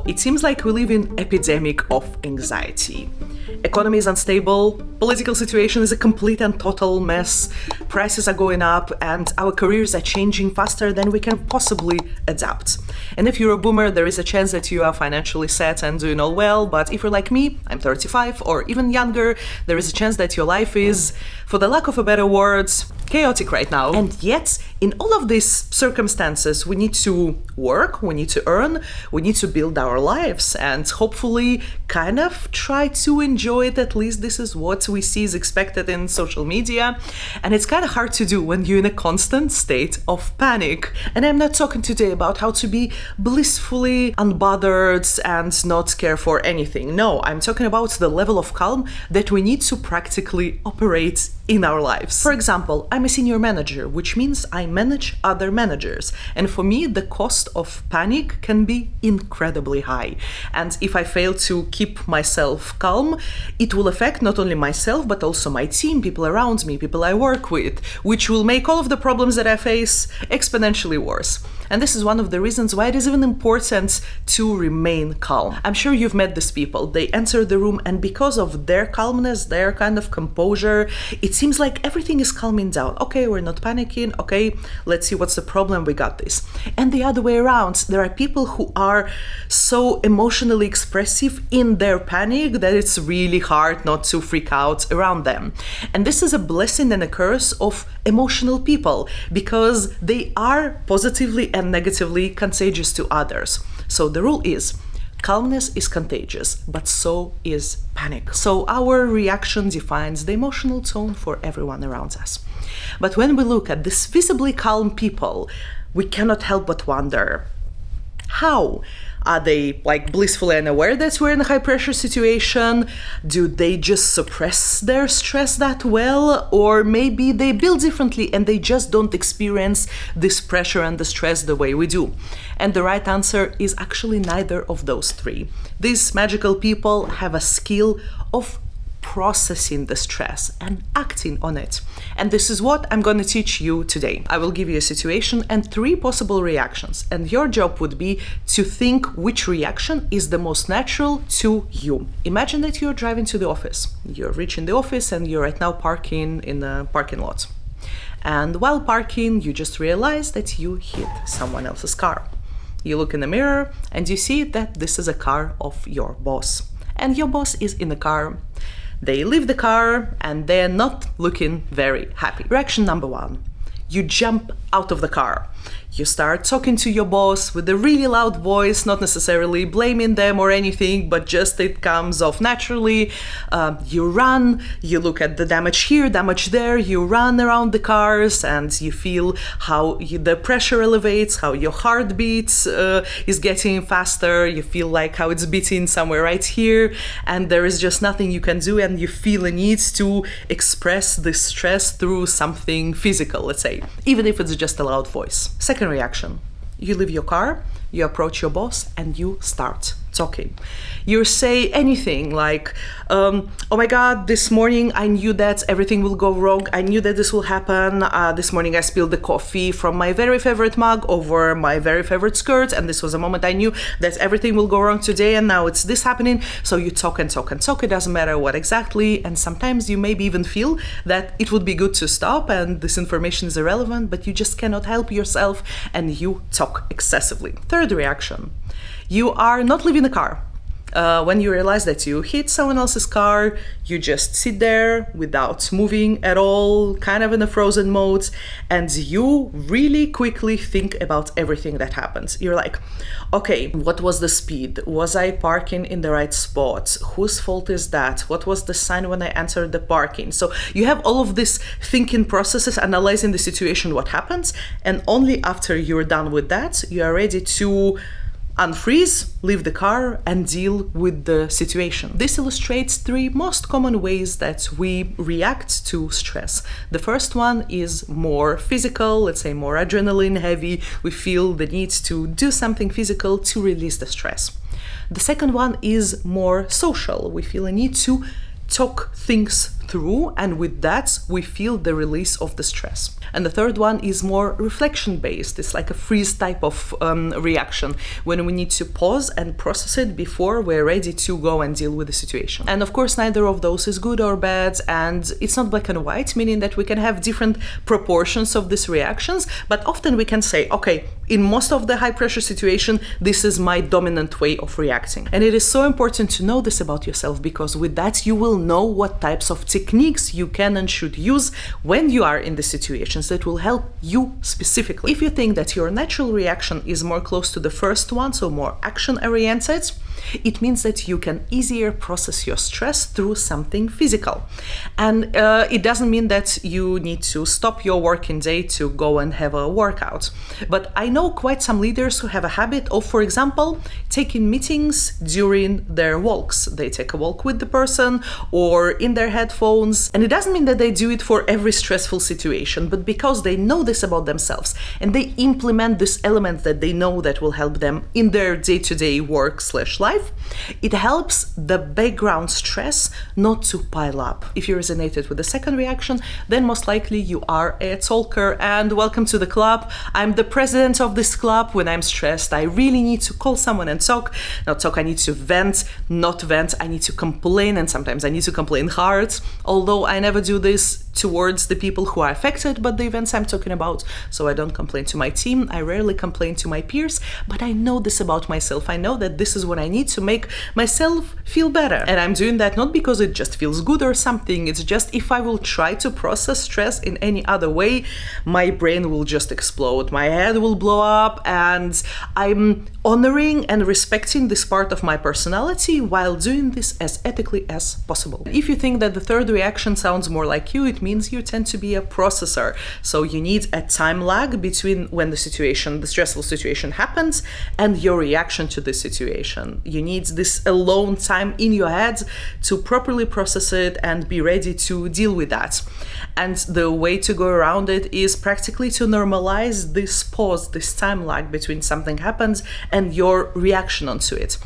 It seems like we live in an epidemic of anxiety. Economy is unstable, political situation is a complete and total mess, prices are going up, and our careers are changing faster than we can possibly adapt. And if you're a boomer, there is a chance that you are financially set and doing all well, but if you're like me, I'm 35 or even younger, there is a chance that your life is, for the lack of a better word, chaotic right now. And yet, in all of these circumstances, we need to work, we need to earn, we need to build our lives, and hopefully kind of try to enjoy it. At least this is what we see is expected in social media. And it's kind of hard to do when you're in a constant state of panic. And I'm not talking today about how to be blissfully unbothered and not care for anything. No, I'm talking about the level of calm that we need to practically operate in our lives. For example, I'm a senior manager, which means I manage other managers. And for me, the cost of panic can be incredibly high. And if I fail to keep myself calm, it will affect not only myself, but also my team, people around me, people I work with, which will make all of the problems that I face exponentially worse. And this is one of the reasons why it is even important to remain calm. I'm sure you've met these people. They enter the room, and because of their calmness, their kind of composure, it seems like everything is calming down. Okay, we're not panicking. Okay, let's see what's the problem. We got this. And the other way around, there are people who are so emotionally expressive in their panic that it's really hard not to freak out around them. And this is a blessing and a curse of emotional people, because they are positively and negatively contagious to others. So the rule is, calmness is contagious, but so is panic. So our reaction defines the emotional tone for everyone around us. But when we look at these visibly calm people, we cannot help but wonder, how? Are they like blissfully unaware that we're in a high pressure situation? Do they just suppress their stress that well? Or maybe they build differently and they just don't experience this pressure and the stress the way we do? And the right answer is actually neither of those three. These magical people have a skill of processing the stress and acting on it. And this is what I'm going to teach you today. I will give you a situation and 3 possible reactions, and your job would be to think which reaction is the most natural to you. Imagine that you're driving to the office. You're reaching the office and you're right now parking in a parking lot. And while parking, you just realize that you hit someone else's car. You look in the mirror and you see that this is a car of your boss. And your boss is in the car. They leave the car and they're not looking very happy. Reaction number 1. You jump out of the car. You start talking to your boss with a really loud voice, not necessarily blaming them or anything, but just it comes off naturally. You run, you look at the damage here, damage there, you run around the cars and you feel how the pressure elevates, how your heartbeat is getting faster, you feel like how it's beating somewhere right here, and there is just nothing you can do, and you feel a need to express this stress through something physical, let's say, even if it's just a loud voice. Second reaction, you leave your car, you approach your boss and you start talking. You say anything like, oh my God, this morning I knew that everything will go wrong. I knew that this will happen. This morning I spilled the coffee from my very favorite mug over my very favorite skirt. And this was a moment I knew that everything will go wrong today. And now it's this happening. So you talk and talk and talk. It doesn't matter what exactly. And sometimes you maybe even feel that it would be good to stop and this information is irrelevant, but you just cannot help yourself and you talk excessively. Third reaction. You are not leaving the car. When you realize that you hit someone else's car, you just sit there without moving at all, kind of in a frozen mode, and you really quickly think about everything that happens. You're like, okay, what was the speed? Was I parking in the right spot? Whose fault is that? What was the sign when I entered the parking? So you have all of these thinking processes, analyzing the situation, what happens, and only after you're done with that, you are ready to unfreeze, leave the car, and deal with the situation. This illustrates 3 most common ways that we react to stress. The first one is more physical, let's say more adrenaline heavy. We feel the need to do something physical to release the stress. The second one is more social. We feel a need to talk things through, and with that we feel the release of the stress. And the third one is more reflection based. It's like a freeze type of reaction, when we need to pause and process it before we're ready to go and deal with the situation. And of course, neither of those is good or bad, and it's not black and white, meaning that we can have different proportions of these reactions, but often we can say, okay, in most of the high pressure situation, this is my dominant way of reacting. And it is so important to know this about yourself, because with that you will know what types of techniques you can and should use when you are in the situations that will help you specifically. If you think that your natural reaction is more close to the first one, so more action oriented, it means that you can easier process your stress through something physical. And it doesn't mean that you need to stop your working day to go and have a workout. But I know quite some leaders who have a habit of, for example, taking meetings during their walks. They take a walk with the person or in their headphones. And it doesn't mean that they do it for every stressful situation, but because they know this about themselves and they implement this element that they know that will help them in their day-to-day work/life, it helps the background stress not to pile up. If you resonated with the second reaction, then most likely you are a talker, and welcome to the club. I'm the president of this club. When I'm stressed, I really need to call someone and talk. Not talk, I need to vent, not vent, I need to complain, and sometimes I need to complain hard, although I never do this towards the people who are affected, but the events I'm talking about. So I don't complain to my team, I rarely complain to my peers, but I know this about myself. I know that this is what I need to make myself feel better. And I'm doing that not because it just feels good or something, it's just if I will try to process stress in any other way, my brain will just explode, my head will blow up, and I'm honoring and respecting this part of my personality while doing this as ethically as possible. If you think that the third reaction sounds more like you, it means you tend to be a processor. So you need a time lag between when the stressful situation happens and your reaction to the situation. You need this alone time in your head to properly process it and be ready to deal with that. And the way to go around it is practically to normalize this pause, this time lag between something happens and your reaction onto it.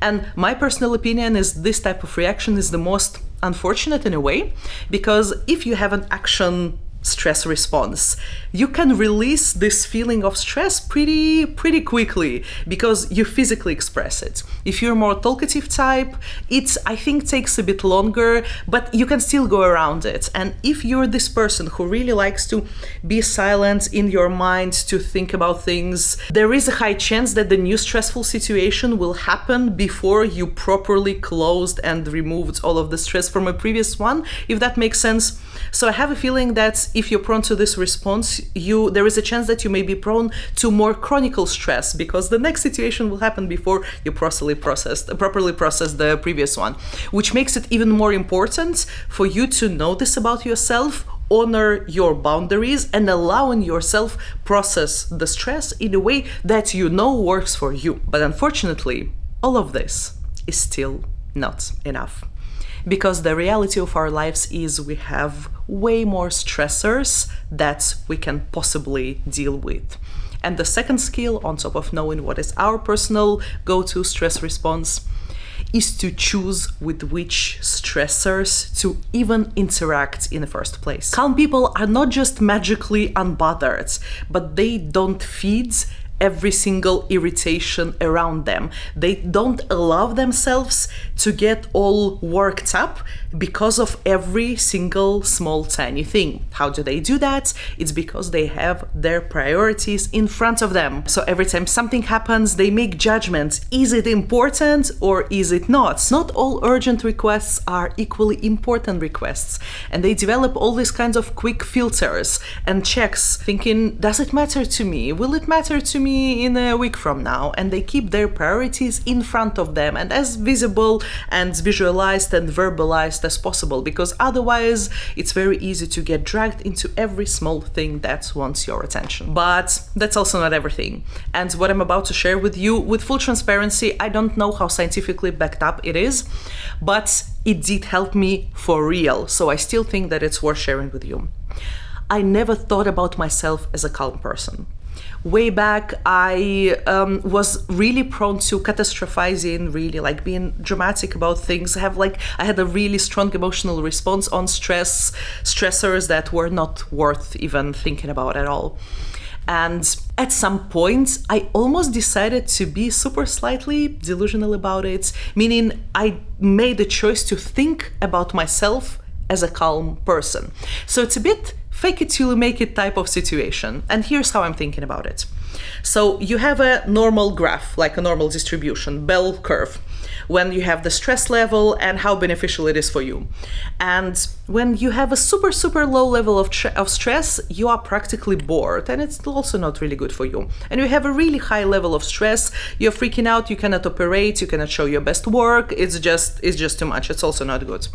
And my personal opinion is this type of reaction is the most unfortunate in a way, because if you have an action stress response, you can release this feeling of stress pretty quickly because you physically express it. If you're more talkative type, it I think takes a bit longer, but you can still go around it. And if you're this person who really likes to be silent in your mind, to think about things, there is a high chance that the new stressful situation will happen before you properly closed and removed all of the stress from a previous one, if that makes sense. So I have a feeling that if you're prone to this response, there is a chance that you may be prone to more chronic stress, because the next situation will happen before you properly process the previous one, which makes it even more important for you to know this about yourself, honor your boundaries, and allowing yourself process the stress in a way that you know works for you. But unfortunately, all of this is still not enough. Because the reality of our lives is we have way more stressors that we can possibly deal with. And the second skill, on top of knowing what is our personal go-to stress response, is to choose with which stressors to even interact in the first place. Calm people are not just magically unbothered, but they don't feed every single irritation around them. They don't allow themselves to get all worked up because of every single small tiny thing. How do they do that? It's because they have their priorities in front of them. So every time something happens, they make judgments. Is it important or is it not? Not all urgent requests are equally important requests. And they develop all these kinds of quick filters and checks, thinking, does it matter to me? Will it matter to me in a week from now? And they keep their priorities in front of them and as visible and visualized and verbalized as possible, because otherwise it's very easy to get dragged into every small thing that wants your attention. But that's also not everything. And what I'm about to share with you, with full transparency, I don't know how scientifically backed up it is, but it did help me for real. So I still think that it's worth sharing with you. I never thought about myself as a calm person. Way back, I was really prone to catastrophizing, really like being dramatic about things. I had a really strong emotional response on stressors that were not worth even thinking about at all. And at some point, I almost decided to be super slightly delusional about it, meaning I made a choice to think about myself as a calm person. So it's a bit fake it till you make it type of situation. And here's how I'm thinking about it. So you have a normal graph, like a normal distribution, bell curve, when you have the stress level and how beneficial it is for you. And when you have a super, super low level of stress, you are practically bored, and it's also not really good for you. And you have a really high level of stress, you're freaking out, you cannot operate, you cannot show your best work, it's just too much, it's also not good.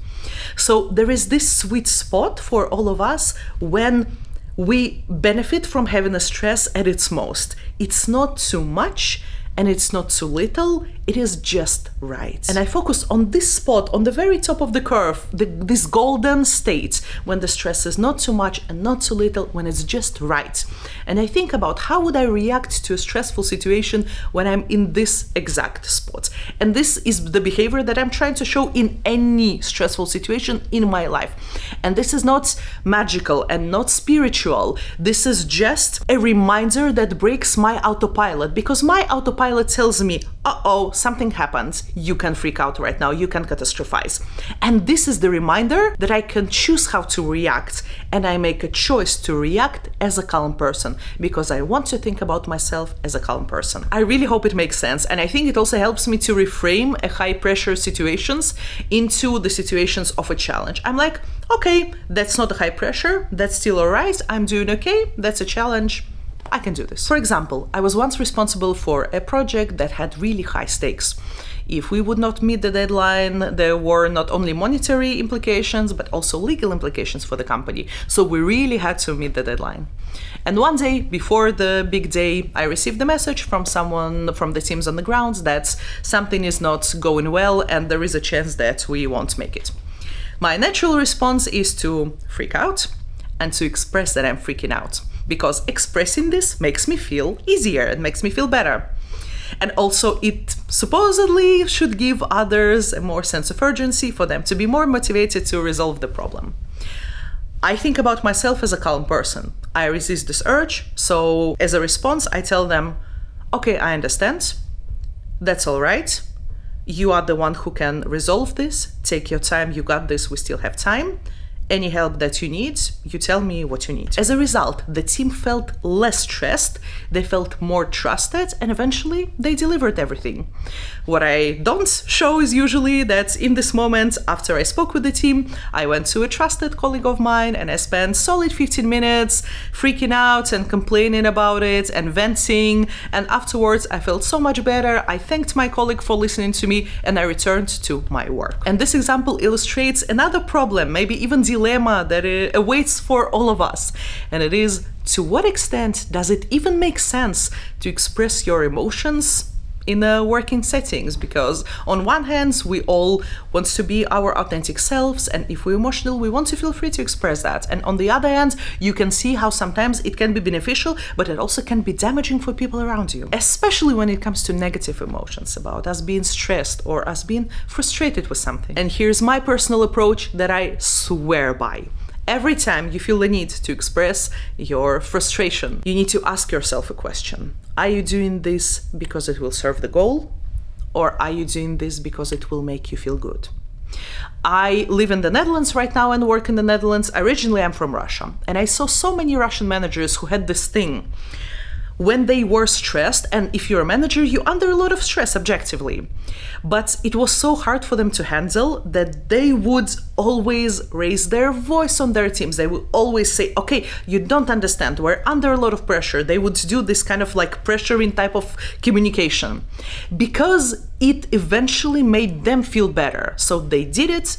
So there is this sweet spot for all of us when we benefit from having a stress at its most. It's not too much and it's not too little, it is just right. And I focus on this spot on the very top of the curve, this golden state, when the stress is not too much and not too little, when it's just right. And I think about how would I react to a stressful situation when I'm in this exact spot. And this is the behavior that I'm trying to show in any stressful situation in my life. And this is not magical and not spiritual. This is just a reminder that breaks my autopilot, because my autopilot tells me, uh-oh, something happened. You can freak out right now. You can catastrophize. And this is the reminder that I can choose how to react. And I make a choice to react as a calm person because I want to think about myself as a calm person. I really hope it makes sense. And I think it also helps me to reframe a high pressure situations into the situations of a challenge. I'm like, okay, that's not a high pressure. That's still all right. I'm doing okay. That's a challenge. I can do this. For example, I was once responsible for a project that had really high stakes. If we would not meet the deadline, there were not only monetary implications, but also legal implications for the company. So we really had to meet the deadline. And one day before the big day, I received a message from someone from the teams on the ground that something is not going well and there is a chance that we won't make it. My natural response is to freak out and to express that I'm freaking out, because expressing this makes me feel easier, it makes me feel better. And also it supposedly should give others a more sense of urgency for them to be more motivated to resolve the problem. I think about myself as a calm person. I resist this urge, so as a response I tell them, okay, I understand, that's all right. You are the one who can resolve this, take your time, you got this, we still have time. Any help that you need, you tell me what you need. As a result, the team felt less stressed, they felt more trusted, and eventually they delivered everything. What I don't show is usually that in this moment, after I spoke with the team, I went to a trusted colleague of mine and I spent solid 15 minutes freaking out and complaining about it and venting. And afterwards, I felt so much better. I thanked my colleague for listening to me and I returned to my work. And this example illustrates another problem, maybe even dilemma that awaits for all of us. And it is, to what extent does it even make sense to express your emotions in working settings? Because on one hand, we all want to be our authentic selves, and if we're emotional, we want to feel free to express that. And on the other hand, you can see how sometimes it can be beneficial, but it also can be damaging for people around you, especially when it comes to negative emotions, about us being stressed or us being frustrated with something. And here's my personal approach that I swear by. Every time you feel the need to express your frustration, you need to ask yourself a question. Are you doing this because it will serve the goal? Or are you doing this because it will make you feel good? I live in the Netherlands right now and work in the Netherlands. Originally, I'm from Russia. And I saw so many Russian managers who had this thing. When they were stressed, and if you're a manager, you're under a lot of stress objectively. But it was so hard for them to handle that they would always raise their voice on their teams. They would always say, okay, you don't understand, we're under a lot of pressure. They would do this kind of like pressuring type of communication because it eventually made them feel better. So they did it,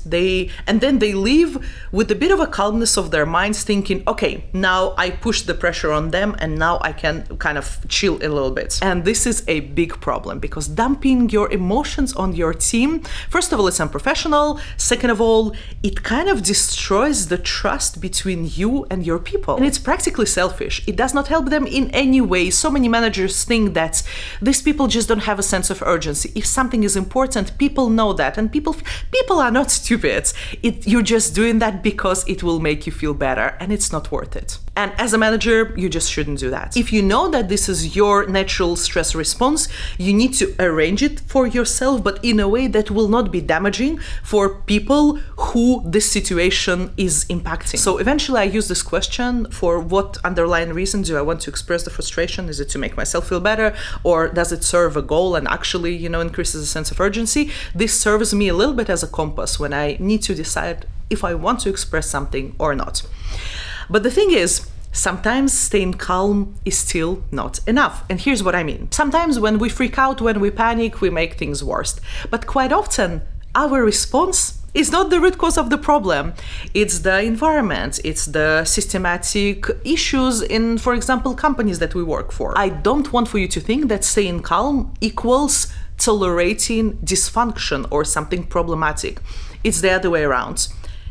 and then they leave with a bit of a calmness of their minds thinking, okay, now I pushed the pressure on them and now I can kind of chill a little bit. And this is a big problem because dumping your emotions on your team, first of all, it's unprofessional. Second of all, it kind of destroys the trust between you and your people. And it's practically selfish. It does not help them in any way. So many managers think that these people just don't have a sense of urgency. If something is important, people know that, and people are not stupid. You're just doing that because it will make you feel better, and it's not worth it. And as a manager, you just shouldn't do that. If you know that this is your natural stress response, you need to arrange it for yourself, but in a way that will not be damaging for people who this situation is impacting. So eventually I use this question for what underlying reason do I want to express the frustration? Is it to make myself feel better, or does it serve a goal and actually, increases a sense of urgency? This serves me a little bit as a compass when I need to decide if I want to express something or not. But the thing is, sometimes staying calm is still not enough. And here's what I mean. Sometimes when we freak out, when we panic, we make things worse. But quite often, our response is not the root cause of the problem. It's the environment, it's the systematic issues in, for example, companies that we work for. I don't want for you to think that staying calm equals tolerating dysfunction or something problematic. It's the other way around.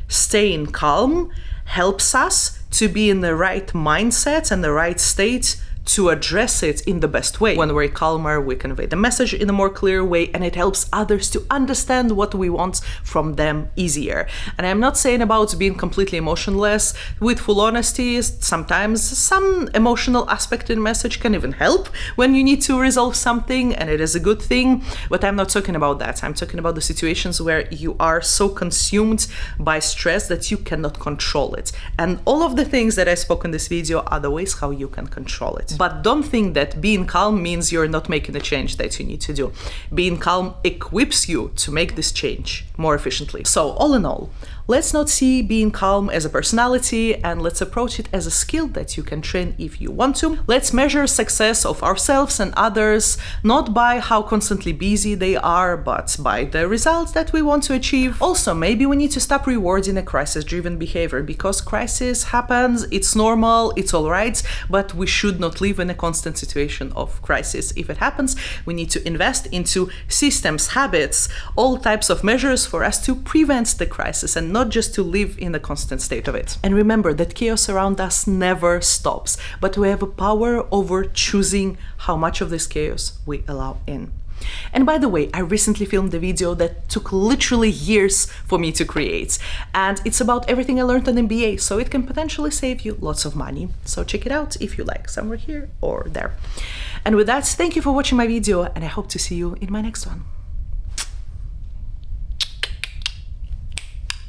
Staying calm helps us to be in the right mindset and the right state to address it in the best way. When we're calmer, we convey the message in a more clear way, and it helps others to understand what we want from them easier. And I'm not saying about being completely emotionless. With full honesty, sometimes some emotional aspect in message can even help when you need to resolve something, and it is a good thing. But I'm not talking about that. I'm talking about the situations where you are so consumed by stress that you cannot control it. And all of the things that I spoke in this video are the ways how you can control it. But don't think that being calm means you're not making the change that you need to do. Being calm equips you to make this change more efficiently. So all in all, let's not see being calm as a personality, and let's approach it as a skill that you can train if you want to. Let's measure success of ourselves and others, not by how constantly busy they are, but by the results that we want to achieve. Also, maybe we need to stop rewarding a crisis-driven behavior, because crisis happens, it's normal, it's all right, but we should not live in a constant situation of crisis. If it happens, we need to invest into systems, habits, all types of measures for us to prevent the crisis and not just to live in a constant state of it. And remember that chaos around us never stops, but we have a power over choosing how much of this chaos we allow in. And by the way, I recently filmed a video that took literally years for me to create, and it's about everything I learned on MBA, so it can potentially save you lots of money. So check it out if you like, somewhere here or there. And with that, thank you for watching my video, and I hope to see you in my next one.